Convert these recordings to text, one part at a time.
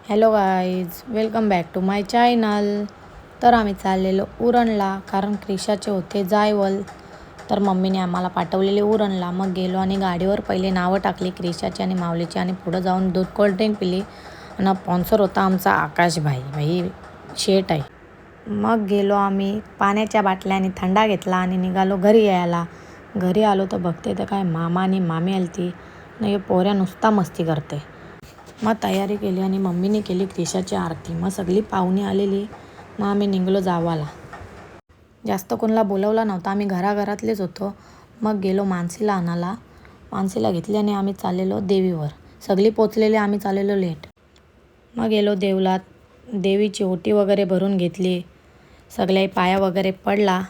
Hello guys, welcome back to my channel. तर आम्ही चाललेलो उरणला, कारण क्रिशाचे होते जायवल. तर मम्मीने आम्हाला पाठवलेले उरणला. मग गेलो आणि गाडीवर पहिले नावं टाकली क्रिशाची आणि माऊलीची, आणि पुढं जाऊन दूध कोल्ड्रिंक पिली. आणि स्पॉन्सर होता आमचा आकाशभाई शेट आहे. मग गेलो आम्ही, पाण्याच्या बाटल्याने थंडा घेतला आणि निघालो घरी यायला. घरी आलो तर बघते तर काय मामा आणि मामी आली ती नाही, पोऱ्या नुसता मस्ती करते. मग तयारी केली आणि मम्मीने केली क्रिशाची आरती. मग सगळी पाहुणी आलेली. मग आम्ही निघलो जावाला. जास्त कोणाला बोलवलं नव्हतं, आम्ही घराघरातलेच होतो. मग गेलो मानसीला आणायला. मानसीला घेतली आणि आम्ही चाललेलो देवीवर. सगळी पोचलेली, आम्ही चाललेलो लेट. मग गेलो देवलात. देवीची ओटी वगैरे भरून घेतली. सगळ्या पाया वगैरे पडला.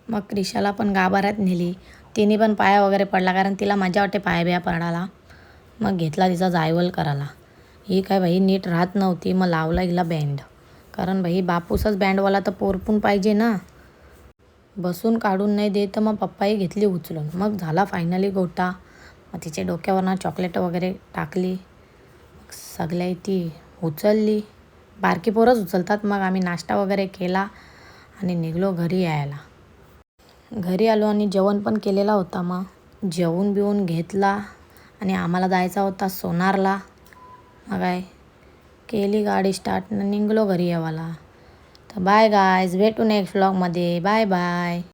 मग क्रिशाला पण गाभाऱ्यात नेली. तिने पण पाया वगैरे पडला, कारण तिला मजा वाटते पाया बिया पडायला. मग घेतला तिचा जायवल करायला. ही काय भाई नीट राहत नव्हती. मग लावला हिला बँड, कारण भाई बापूसच बँडवाला तर पोरपून पाहिजे ना. बसून काढून नाही देत, तर मग पप्पाही घेतली उचलून. मग झाला फायनली गोटा. मग तिच्या डोक्यावरनं चॉकलेट वगैरे टाकली. सगळ्या ती उचलली. बारकी पोरच उचलतात. मग आम्ही नाश्ता वगैरे केला आणि निघलो घरी यायला. घरी आलो आणि जेवण पण केलेला होता. मग जेवून बिवून घेतला आणि आम्हाला जायचा होता सोनारला. मग काय केली गाडी स्टार्ट, निघलो घरी यावाला. तर बाय गायज, भेटू नेक्स्ट व्लॉगमध्ये. Bye bye.